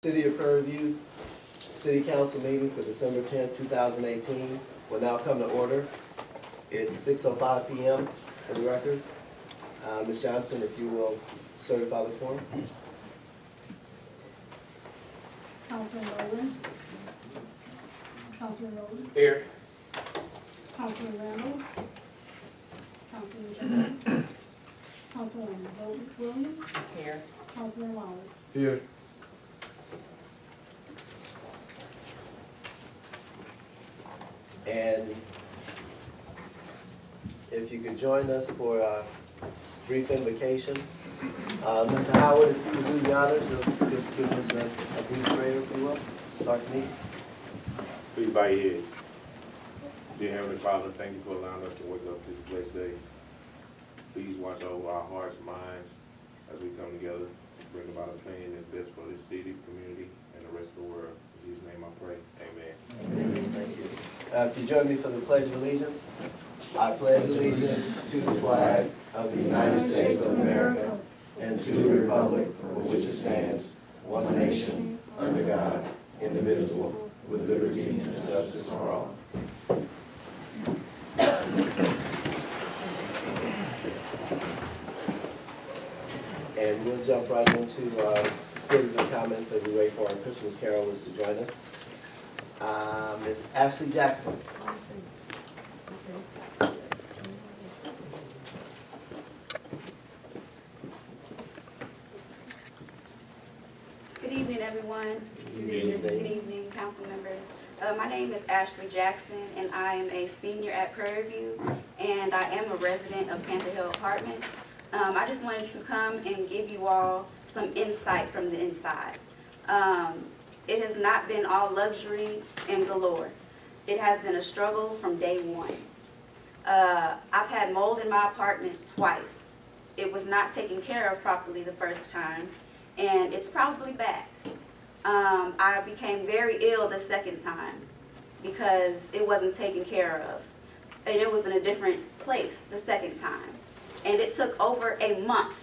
City of Prairie City Council meeting for December 10th, 2018 will now come to order. It's 6:05 p.m. for the record. Ms. Johnson, if you will certify the quorum. Councilman Rowland. Councilman Rowland. Here. Councilman Randall. Councilman Jones. Councilwoman Williams. Here. Councilman Wallace. Here. And if you could join us for a brief invocation. Mr. Howard, if you would do the honors of just giving us a brief prayer, if you will, to start the meeting. Please bow your heads. Dear Heavenly Father, thank you for allowing us to wake up this blessed day. Please watch over our hearts and minds as we come together to bring about a plan that's best for this city, community, and the rest of the world. In Jesus' name I pray. Amen. Amen. Thank you. If you join me for the Pledge of Allegiance. I pledge allegiance to the flag of the United States of America and to the republic for which it stands, one nation, under God, indivisible, with liberty and justice for all. And we'll jump right into citizen comments as we wait for our Christmas carolers to join us. Ms. Ashley Jackson. Good evening, everyone. Good evening. Good evening, council members. My name is Ashley Jackson, and I am a senior at Prairie View, and I am a resident of Panther Hill Apartments. I just wanted to come and give you all some insight from the inside. It has not been all luxury and galore. It has been a struggle from day one. I've had mold in my apartment twice. It was not taken care of properly the first time, and it's probably back. I became very ill the second time because it wasn't taken care of. And it was in a different place the second time. And it took over a month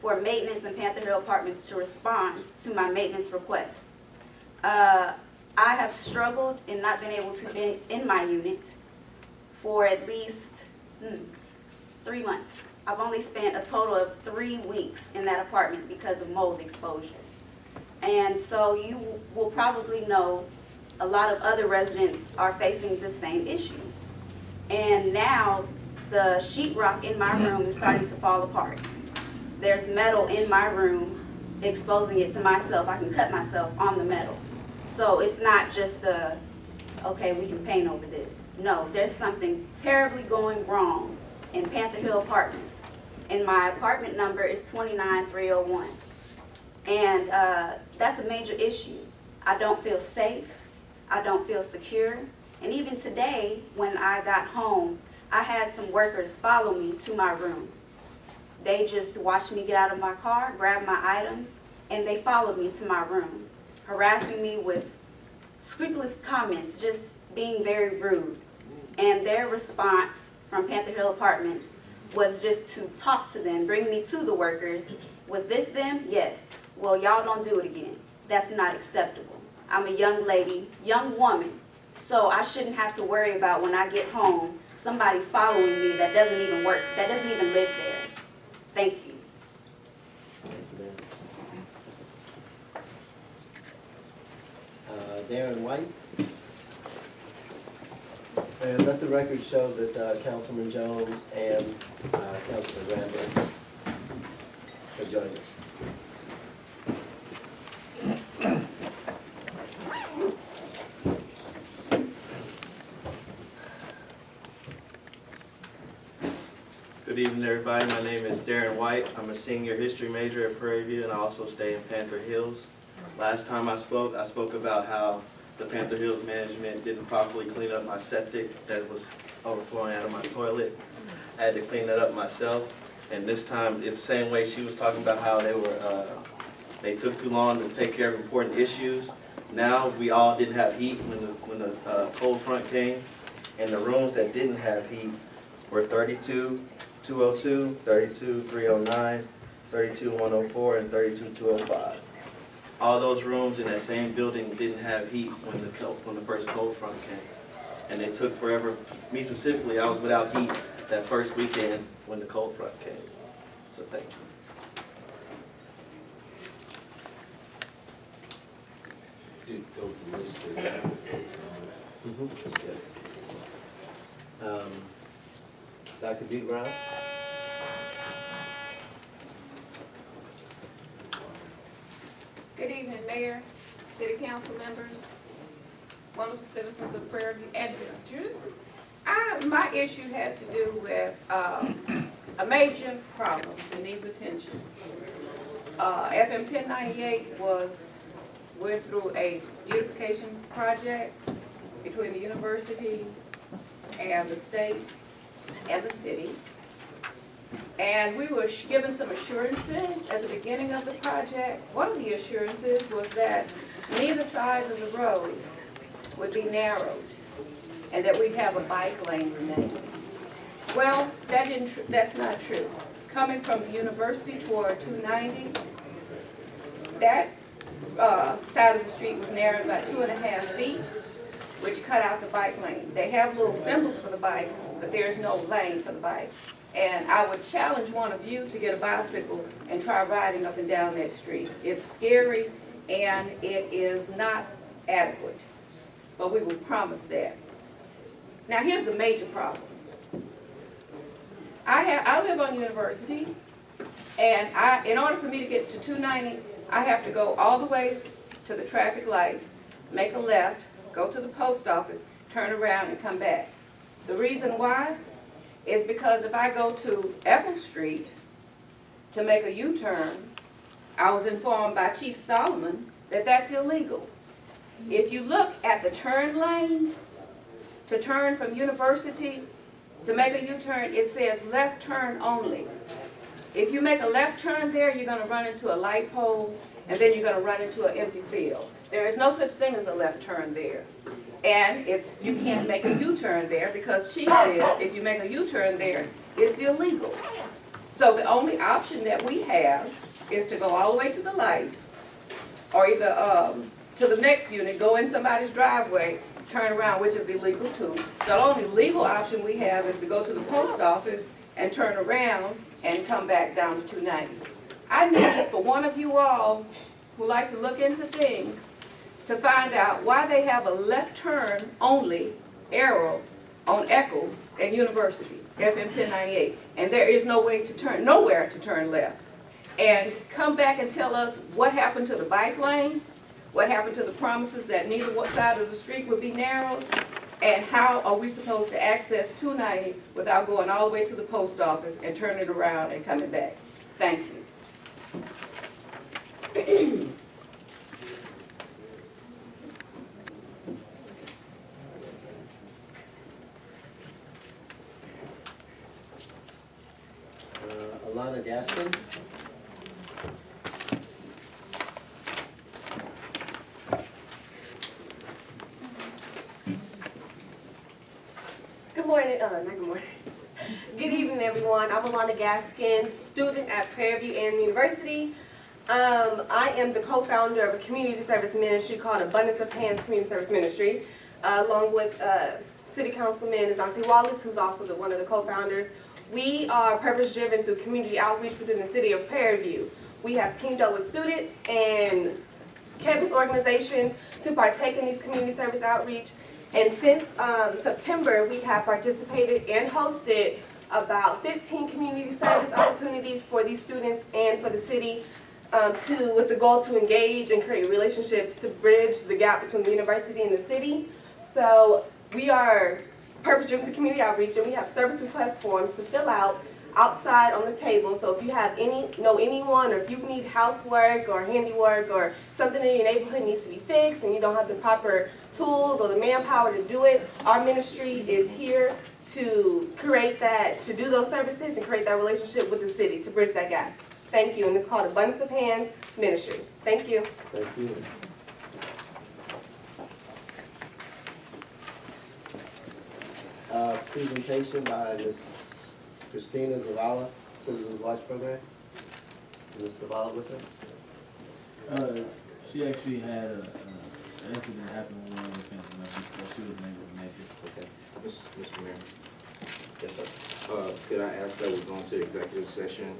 for maintenance in Panther Hill Apartments to respond to my maintenance request. I have struggled and not been able to be in my unit for at least 3 months. I've only spent a total of 3 weeks in that apartment because of mold exposure. And so you will probably know a lot of other residents are facing the same issues. And now the sheetrock in my room is starting to fall apart. There's metal in my room, exposing it to myself. I can cut myself on the metal. So it's not just okay, we can paint over this. No, there's something terribly going wrong in Panther Hill Apartments. And my apartment number is 29301. And that's a major issue. I don't feel safe. I don't feel secure. And even today, when I got home, I had some workers follow me to my room. They just watched me get out of my car, grab my items, and they followed me to my room, harassing me with scrupulous comments, just being very rude. And their response from Panther Hill Apartments was just to talk to them, bring me to the workers. Was this them? Yes. Well, y'all don't do it again. That's not acceptable. I'm a young lady, young woman, so I shouldn't have to worry about when I get home somebody following me that doesn't even work, that doesn't even live there. Thank you. Darren White. And let the record show that Councilman Jones and Councilman Randall have joined us. Good evening, everybody. My name is Darren White. I'm a senior history major at Prairie View, and I also stay in Panther Hills. Last time I spoke about how the Panther Hills management didn't properly clean up my septic that was overflowing out of my toilet. I had to clean that up myself, and this time it's the same way she was talking about how they took too long to take care of important issues. Now we all didn't have heat when the cold front came, and the rooms that didn't have heat were 32-202, 32-309, 32-104, and 32-205. all those rooms in that same building didn't have heat when the first cold front came. And they took forever. Me specifically, I was without heat that first weekend when the cold front came. So thank you. Did go to list it. Yes. Dr. B. Brown? Good evening, Mayor, City Council members, wonderful citizens of Prairie and visitors. My issue has to do with a major problem that needs attention. FM 1098 went through a beautification project between the university and the state and the city. And we were given some assurances at the beginning of the project. One of the assurances was that neither sides of the road would be narrowed and that we'd have a bike lane remaining. Well, that's not true. Coming from the university toward 290, that side of the street was narrowed by 2.5 feet, which cut out the bike lane. They have little symbols for the bike, but there's no lane for the bike. And I would challenge one of you to get a bicycle and try riding up and down that street. It's scary and it is not adequate, but we will promise that. Now here's the major problem. I live on University, and in order for me to get to 290, I have to go all the way to the traffic light, make a left, go to the post office, turn around and come back. The reason why is because if I go to Apple Street to make a U-turn, I was informed by Chief Solomon that that's illegal. If you look at the turn lane, to turn from University to make a U-turn, it says left turn only. If you make a left turn there, you're gonna run into a light pole, and then you're gonna run into an empty field. There is no such thing as a left turn there. And you can't make a U-turn there because Chief says if you make a U-turn there, it's illegal. So the only option that we have is to go all the way to the light, or either to the next unit, go in somebody's driveway, turn around, which is illegal too. So the only legal option we have is to go to the post office and turn around and come back down to 290. I need for one of you all who like to look into things to find out why they have a left turn only arrow on Eccles and University, FM 1098, and there is no way to turn, nowhere to turn left. And come back and tell us what happened to the bike lane, what happened to the promises that neither side of the street would be narrowed, and how are we supposed to access 290 without going all the way to the post office and turning around and coming back. Thank you. Alana Gaskin? Good morning, not good morning. Good evening, everyone. I'm Alana Gaskin, student at Prairie and University. I am the co-founder of a community service ministry called Abundance of Hands Community Service Ministry, along with City Councilman Dante Wallace, who's also one of the co-founders. We are purpose-driven through community outreach within the city of Prairie. We have teamed up with students and campus organizations to partake in these community service outreach. And since September, we have participated and hosted about 15 community service opportunities for these students and for the city with the goal to engage and create relationships to bridge the gap between the university and the city. So we are purpose-driven to community outreach, and we have service request forms to fill out outside on the table. So if you have know anyone, or if you need housework or handiwork or something in your neighborhood needs to be fixed and you don't have the proper tools or the manpower to do it, our ministry is here to create that, to do those services and create that relationship with the city to bridge that gap. Thank you, and it's called Abundance of Hands Ministry. Thank you. Thank you. Presentation by Ms. Christina Zavala, Citizens Watch Program. Is Ms. Zavala with us? She actually had an incident happen with one of the family members, so she wasn't able to make it. Okay. Mr. Mayor, Yes, sir. could I ask that we go into executive session,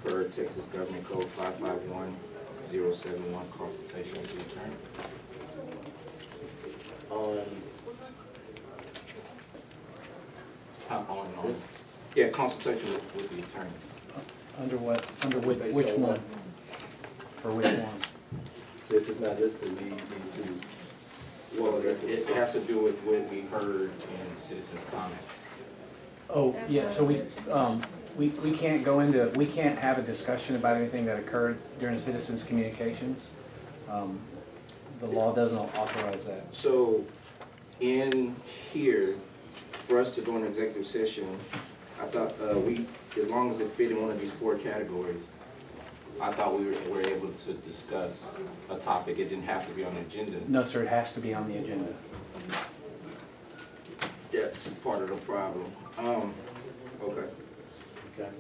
per Texas Government Code 551071, consultation with the attorney? On This, yeah, consultation with the attorney. Under what, under which Based on one? what? For which one? so if it's not listed, we need to, Well, it has to do with what we heard in citizens' comments. Oh, yeah, so we can't go into, we can't have a discussion about anything that occurred during citizens' communications. The law doesn't authorize that. So, in here, for us to go into executive session, I thought as long as it fit in one of these 4 categories, I thought we were able to discuss a topic. It didn't have to be on the agenda. No, sir, it has to be on the agenda. That's part of the problem. Okay. okay.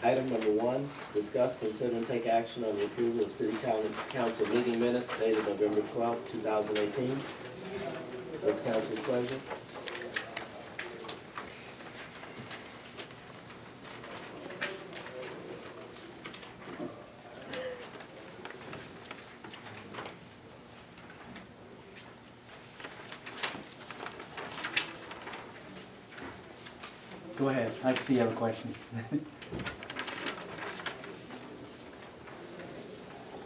Item number 1, discuss, consider, and take action on the approval of city council meeting minutes dated November 12, 2018. What's council's pleasure? Go ahead, I see you have a question.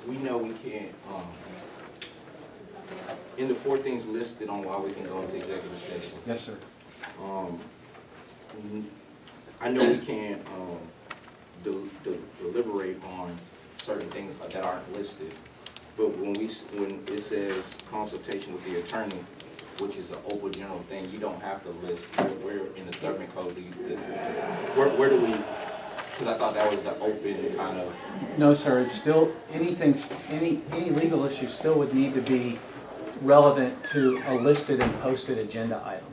We know we can't, in the 4 things listed on why we can go into executive session, Yes, sir. I know we can't deliberate on certain things that aren't listed, but when it says consultation with the attorney, which is an open general thing, you don't have to list where in the government code do you list it? Where do we, because I thought that was the open kind of. No, sir, it's still, any legal issue still would need to be relevant to a listed and posted agenda item.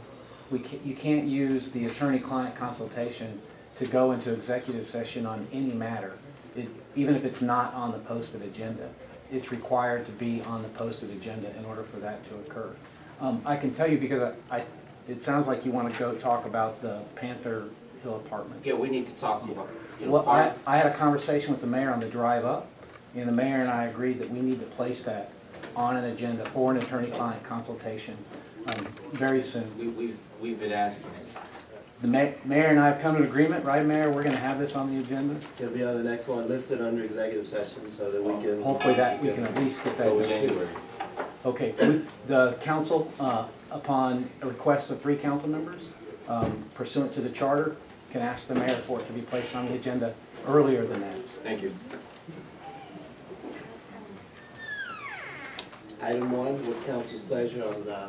You can't use the attorney-client consultation to go into executive session on any matter, even if it's not on the posted agenda. It's required to be on the posted agenda in order for that to occur. I can tell you because it sounds like you want to go talk about the Panther Hill Apartments. Yeah, we need to talk about. Well, I had a conversation with the mayor on the drive up, and the mayor and I agreed that we need to place that on an agenda for an attorney-client consultation very soon. We've been asking. The mayor and I have come to an agreement, right, Mayor? We're going to have this on the agenda. It'll be on the next one, listed under executive session, so that we can. Hopefully that we can at least get that. So done, too. January. Okay, the council, upon a request of 3 council members, pursuant to the charter, can ask the mayor for it to be placed on the agenda earlier than that. Thank you. Item 1, what's council's pleasure on the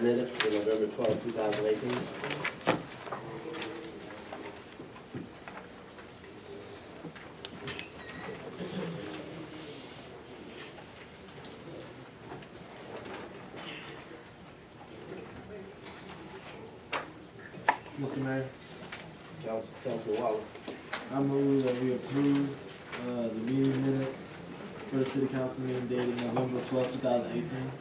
minutes for November 12, 2018? Mr. Mayor, Councilman Wallace. I move that we approve the meeting minutes for the city council meeting dated November 12, 2018.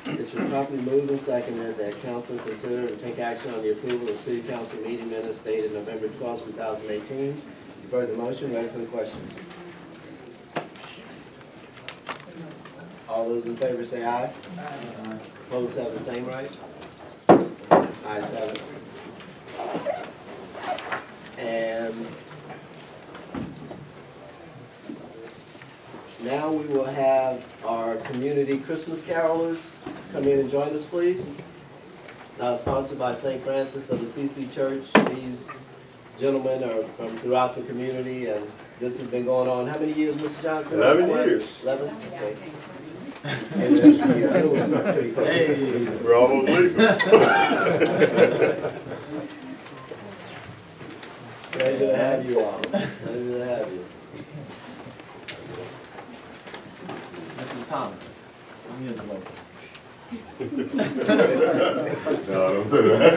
It's been properly moved and seconded that council consider and take action on the approval of city council meeting minutes dated November 12, 2018. You've heard the motion, ready for the questions? All those in favor say aye. Aye. Opposed have the same right? Ayes have it. And now we will have our community Christmas carolers come in and join us, please. Sponsored by St. Francis of Assisi Church. These gentlemen are from throughout the community, and this has been going on, how many years, Mr. Johnson? 11 years. 11? Okay. It was pretty close. Hey. We're almost legal. Pleasure to have you all. Pleasure to have you. Mr. Thomas, I'm here to vote. No, don't say that.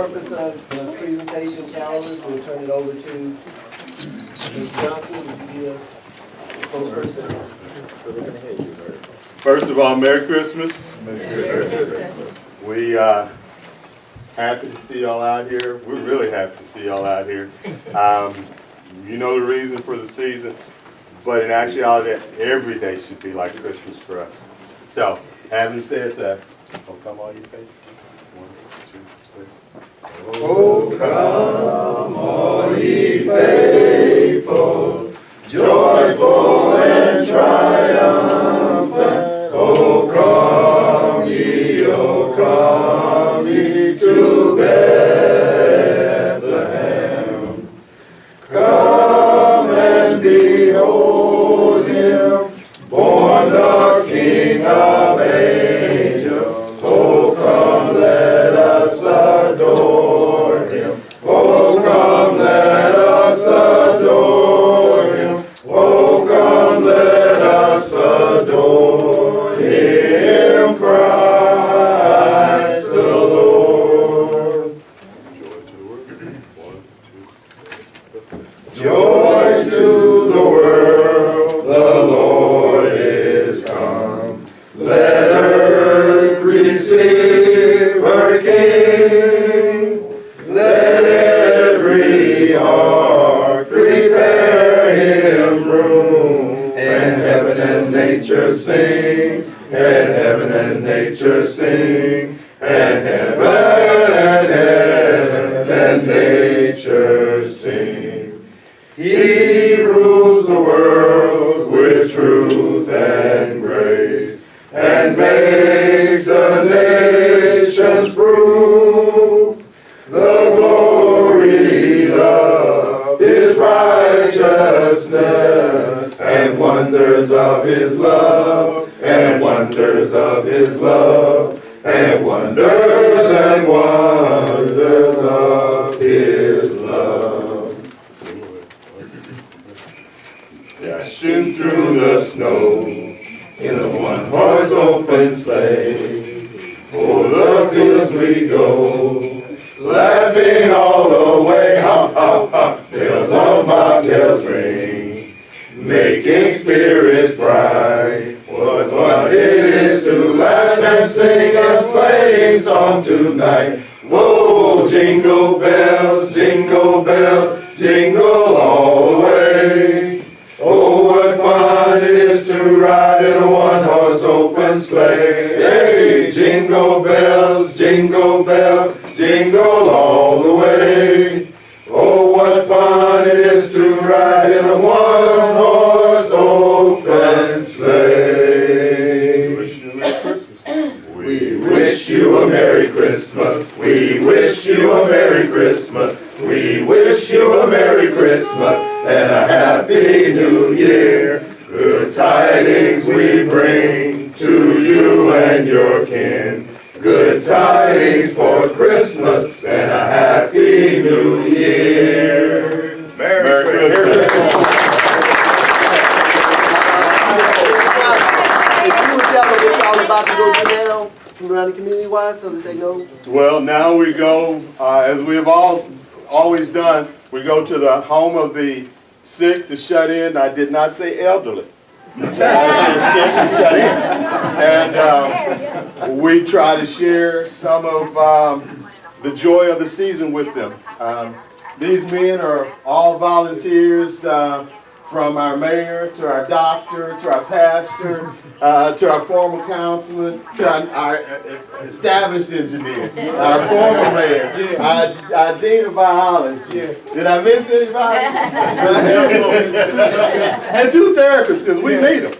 purpose of the presentation calendars, we'll turn it over to Mr. Johnson. Would you be a spokesperson? So they're gonna hear you, right? First of all, Merry Christmas. We happy to see y'all out here. We're really happy to see y'all out here. You know the reason for the season, but in actuality, every day should be like Christmas for us. So, having said that, oh, come all you faithful. 1, 2, 3. Oh, come all ye faithful, joyful and triumphant. Oh, come ye to Bethlehem. Come and behold him, born the King of angels. Oh, come, let us adore him. Oh, come, let us adore him. Oh, come, let us adore him, Christ the Lord. Joy to the world, the Lord is come. Let earth receive her King. Let every heart prepare him room. And heaven and nature sing. And heaven and nature sing. And heaven and nature sing. He rules the world with truth and grace, and makes the nations prove the glory of his righteousness, and wonders of his love, and wonders of his love, and wonders of his love. Dashing through the snow in a one-horse open sleigh, o'er the fields we go, laughing all the way. Ha, ha, ha, bells on bobtails ring, making spirits bright. What fun it is to laugh and sing a sleighing song tonight. Whoa, jingle bells, jingle all the way. Oh, what fun it is to ride in a one-horse open sleigh. Hey, jingle bells, jingle all the way. Oh, what fun it is to ride in a one-horse open sleigh. We wish you a Merry Christmas. We wish you a Merry Christmas. We wish you a Merry Christmas and a Happy New Year. Good tidings we bring to you and your kin. Good tidings for Christmas and a Happy New Year. Merry Christmas. If you would tell them what y'all about to go do now, around the community-wise, so that they know. Well, now we go, as we have always done, we go to the home of the sick, the shut-in. I did not say elderly. I said sick and shut-in. And we try to share some of the joy of the season with them. These men are all volunteers, from our mayor to our doctor to our pastor to our former councilman to our established engineer, our former mayor, our dean of biology. Did I miss anybody? And 2 therapists, because we need them.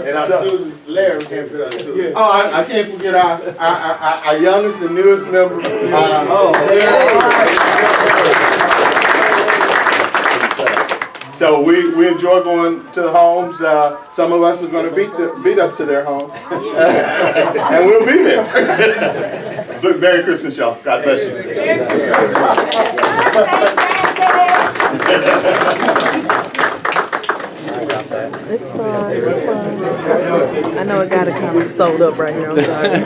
And our student Larry can't forget. Oh, I can't forget our youngest and newest member. So we enjoy going to the homes. Some of us are going to beat us to their home, and we'll be there. Look, Merry Christmas, y'all. God bless you. It's fine. It's fine. I I know it gotta come sold up right here, I'm sorry.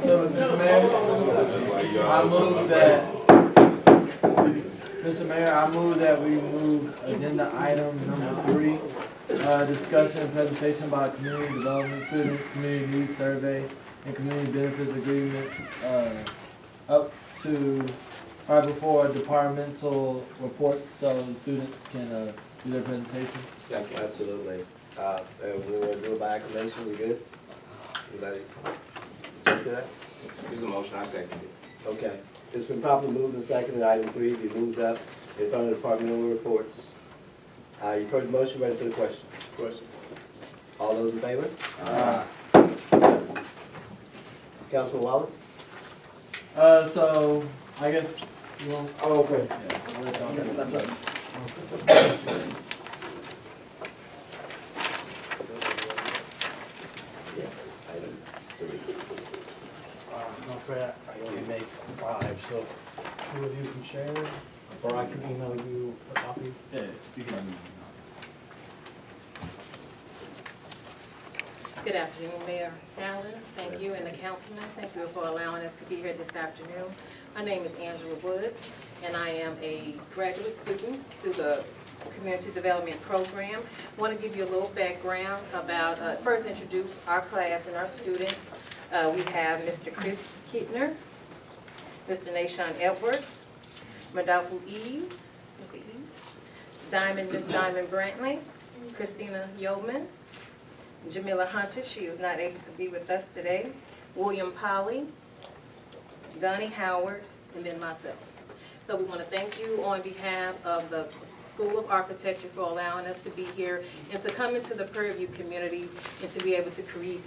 So, Mr. Mayor, I move that, Mr. Mayor, I move that we move agenda item number 3, discussion and presentation by community development students, community needs survey, and community benefits agreements, up to, right before a departmental report, so the students can, do their presentation. Second. Absolutely. We want to do it by acclamation, we good? Anybody object to that? Here's a motion, I second it. Okay. It's been properly moved and seconded, item 3 be moved up in front of the departmental reports. You've heard the motion, ready for the question? Question. All those in favor? Councilman Wallace? So, I guess, you want? Oh, okay. Yeah, I'll let y'all do it. Item 3. I'm afraid I only made 5, so if 2 of you can share, or I can email you a copy. Yeah, you can. Good afternoon, Mayor Allen. Thank you, and the councilman. Thank you for allowing us to be here this afternoon. My name is Angela Woods, and I am a graduate student through the Community Development Program. I want to give you a little background about, first introduce our class and our students. We have Mr. Chris Kittner, Mr. Nashawn Edwards, Madafu Ease, Mr. Ease, Miss Diamond Brantley, Christina Yeoman, Jamila Hunter, she is not able to be with us today, William Polly, Donnie Howard, and then myself. So we want to thank you on behalf of the School of Architecture for allowing us to be here and to come into the Prairie View community and to be able to create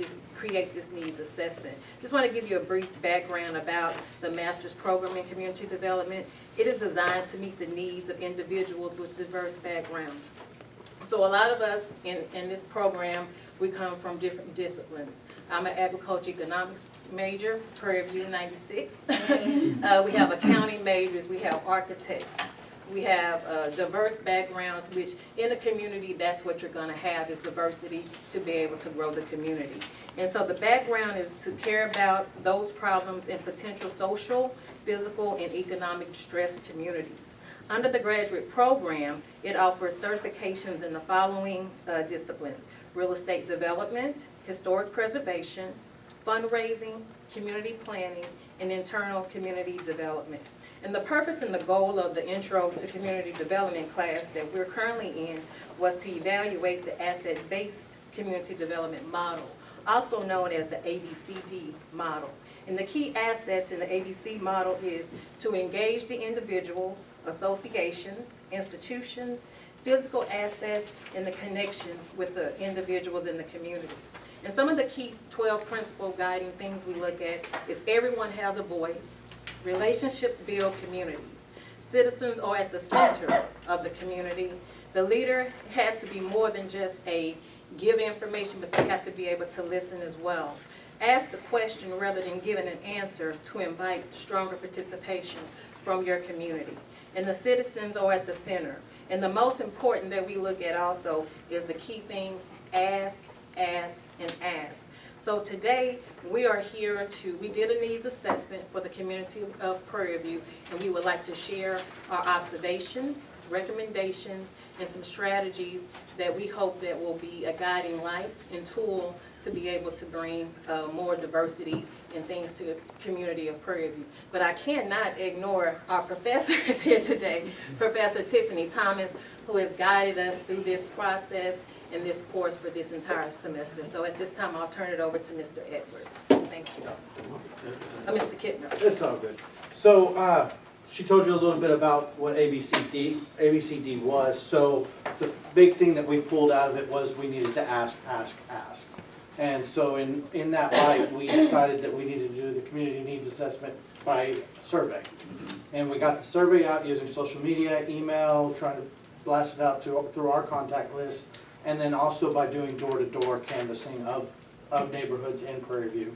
this needs assessment. Just want to give you a brief background about the master's program in community development. It is designed to meet the needs of individuals with diverse backgrounds. So a lot of us in this program, we come from different disciplines. I'm an agriculture economics major, Prairie View 96. We have accounting majors, we have architects. We have diverse backgrounds, which in a community, that's what you're gonna have, is diversity to be able to grow the community. And so the background is to care about those problems in potential social, physical, and economic distressed communities. Under the graduate program, it offers certifications in the following disciplines: real estate development, historic preservation, fundraising, community planning, and internal community development. And the purpose and the goal of the Intro to Community Development class that we're currently in was to evaluate the asset-based community development model, also known as the ABCD model. And the key assets in the ABC model is to engage the individuals, associations, institutions, physical assets, and the connection with the individuals in the community. And some of the key 12 principle guiding things we look at is everyone has a voice, relationships build communities, citizens are at the center of the community, the leader has to be more than just a give information, but they have to be able to listen as well. Ask the question rather than giving an answer to invite stronger participation from your community. And the citizens are at the center. And the most important that we look at also is the key thing: ask, ask, and ask. So today we are here we did a needs assessment for the community of Prairie View, and we would like to share our observations, recommendations, and some strategies that we hope that will be a guiding light and tool to be able to bring more diversity and things to the community of Prairie View. But I cannot ignore our professors here today, Professor Tiffany Thomas, who has guided us through this process and this course for this entire semester. So at this time, I'll turn it over to Mr. Edwards. Thank you. Mr. Kittner. It's all good. So she told you a little bit about what ABCD was. So the big thing that we pulled out of it was we needed to ask, ask, ask. And so in that light, we decided that we needed to do the community needs assessment by survey. And we got the survey out using social media, email, trying to blast it out through our contact list, and then also by doing door-to-door canvassing of neighborhoods in Prairie View.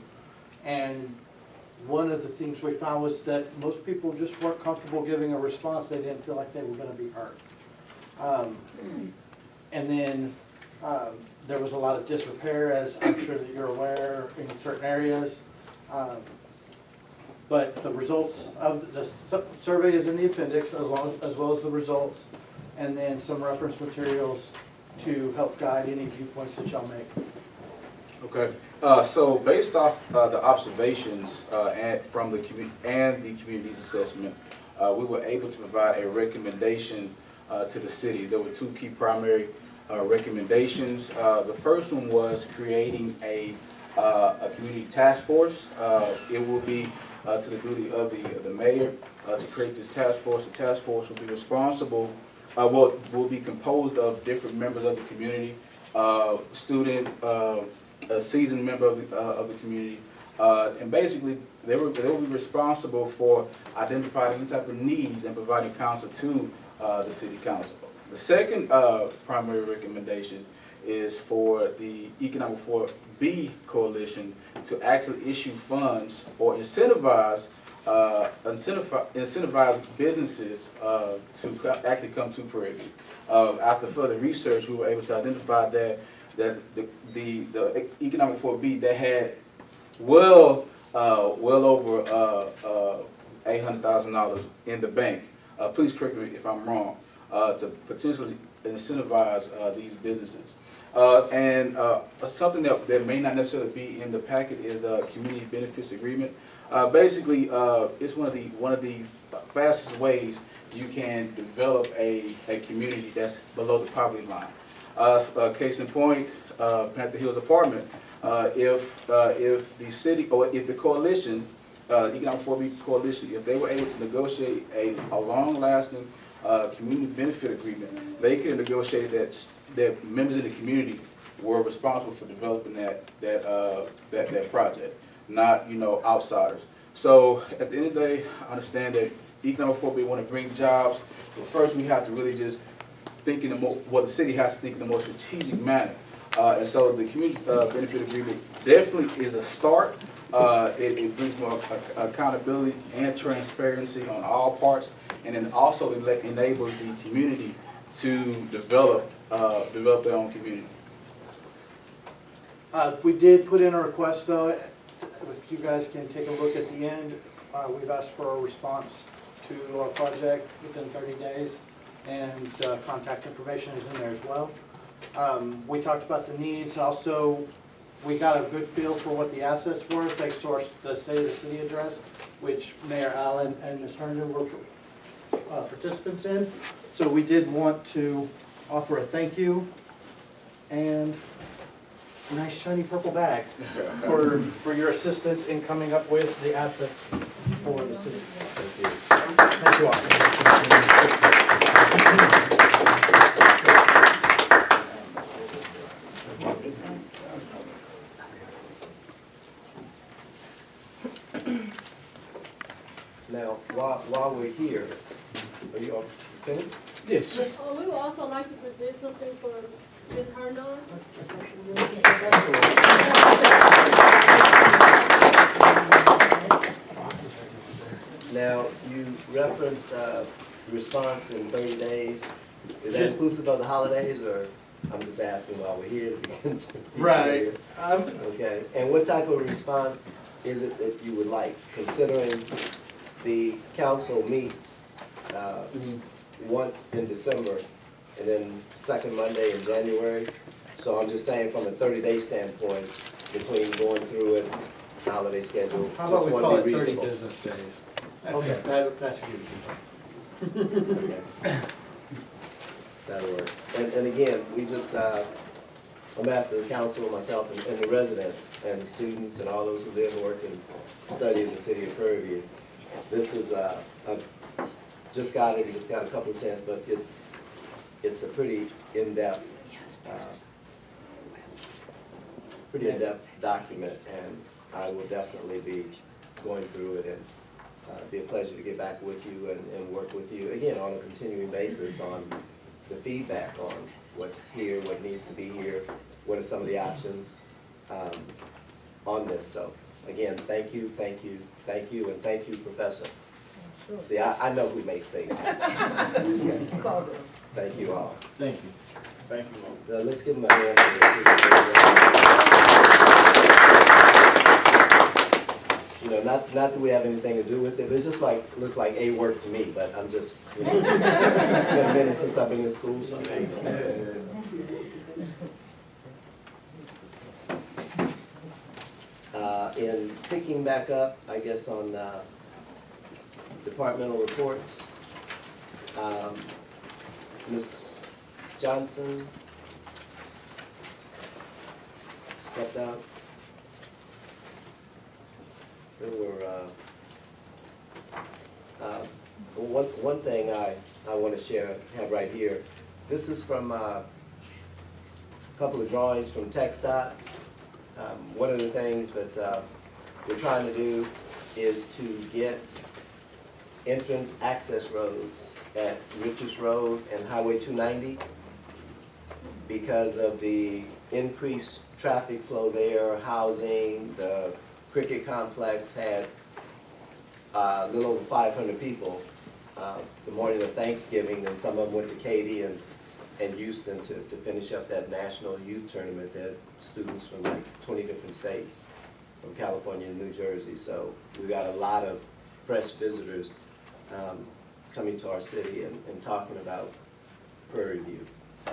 And one of the things we found was that most people just weren't comfortable giving a response. They didn't feel like they were going to be heard. And then there was a lot of disrepair, as I'm sure that you're aware, in certain areas. But the results of the survey is in the appendix, as well as the results, and then some reference materials to help guide any viewpoints that y'all make. Okay, so based off the observations from the community assessment, we were able to provide a recommendation to the city. There were two key primary recommendations. The first one was creating a community task force. It will be to the duty of the mayor to create this task force. The task force will be responsible, will be composed of different members of the community, student, a seasoned member of the community, and basically they will be responsible for identifying any type of needs and providing counsel to the city council. The second primary recommendation is for the Economic 4B Coalition to actually issue funds or incentivize businesses to actually come to Prairie. After further research, we were able to identify that the Economic 4B that had well over $800,000 in the bank. Please correct me if I'm wrong. To potentially incentivize these businesses. And something that may not necessarily be in the packet is a community benefits agreement. Basically, it's one of the fastest ways you can develop a community that's below the poverty line. Case in point, Panther Hills Apartment. If the city or if the coalition, Economic 4B Coalition, if they were able to negotiate a long-lasting community benefit agreement, they could negotiate that members in the community were responsible for developing that project, not outsiders. So at the end of the day, I understand that Economic 4B want to bring jobs, but first we have to really just think the city has to think in a more strategic manner. And so the community benefit agreement definitely is a start. It brings more accountability and transparency on all parts, and then also it enables the community to develop their own community. We did put in a request, though. If you guys can take a look at the end, we've asked for a response to our project within 30 days, and contact information is in there as well. We talked about the needs. Also, we got a good feel for what the assets were thanks to the State of the City address, which Mayor Allen and Ms. Herndon were participants in. So we did want to offer a thank you and a nice shiny purple bag for your assistance in coming up with the assets for the city. Thank you all. Now, while we're here, are you all finished? Yes. We would also like to present something for Ms. Herndon. Now, you referenced response in 30 days. Is that inclusive of the holidays, or I'm just asking while we're here to begin to be Right. clear? Okay. And what type of response is it that you would like, considering the council meets once in December and then second Monday in January? So I'm just saying from a 30-day standpoint, between going through it, holiday schedule, How just about we want call to it be 30 reasonable. business days? Okay, that should give you Okay. That'll work. And again, we just, on behalf of the council, myself, and the residents, and the students, and all those who live, work, and study in the city of Prairie View, this is, I've just got a couple of chances, but it's a pretty in-depth pretty in-depth document, and I will definitely be going through it, and it'd be a pleasure to get back with you and work with you, again, on a continuing basis on the feedback on what's here, what needs to be here, what are some of the options on this. So, again, thank you, and thank you, Professor. See, I know who makes things happen. Yeah. Thank you all. Thank you. Thank you, Lord. Now, let's give them a hand for this. You know, not that we have anything to do with it, but it's just like, looks like A work to me, but I'm just, you know, it's been a minute since I've been in school, so. In picking back up, I guess, on departmental reports, Ms. Johnson stepped out. There were, one thing I want to have right here. This is from a couple of drawings from TxDOT. One of the things that we're trying to do is to get entrance access roads at Richards Road and Highway 290 because of the increased traffic flow there, housing. The cricket complex had a little over 500 people the morning of Thanksgiving, and some of them went to Katy and Houston to finish up that national youth tournament. They had students from like 20 different states, from California and New Jersey. So we got a lot of fresh visitors coming to our city and talking about Prairie View.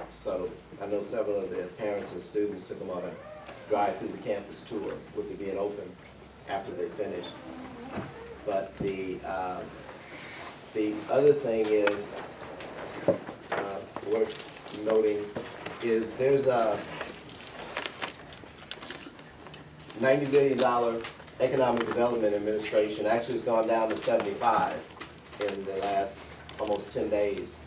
So I know several of the parents and students took them on a drive through the campus tour with it being open after they finished. But the other thing is worth noting is there's a $90 billion Economic Development Administration. Actually, it's gone down to 75 in the last almost 10 days.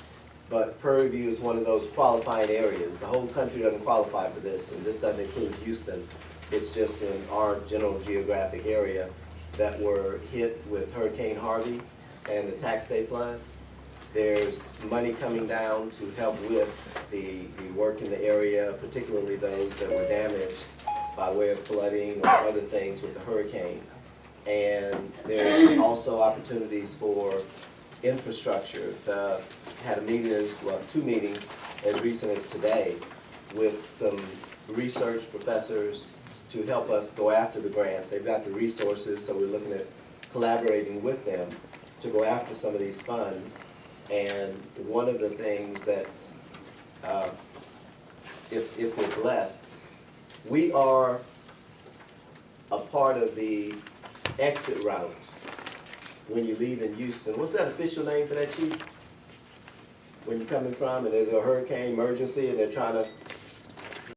But Prairie View is one of those qualifying areas. The whole country doesn't qualify for this, and this doesn't include Houston. It's just in our general geographic area that were hit with Hurricane Harvey and the tax day floods. There's money coming down to help with the work in the area, particularly those that were damaged by way of flooding or other things with the hurricane. And there's also opportunities for infrastructure. Had a meeting, well, 2 meetings as recent as today with some research professors to help us go after the grants. They've got the resources, so we're looking at collaborating with them to go after some of these funds. And one of the things that's, if we're blessed, we are a part of the exit route when you leave in Houston. What's that official name for that, Chief? When you're coming from and there's a hurricane emergency and they're trying to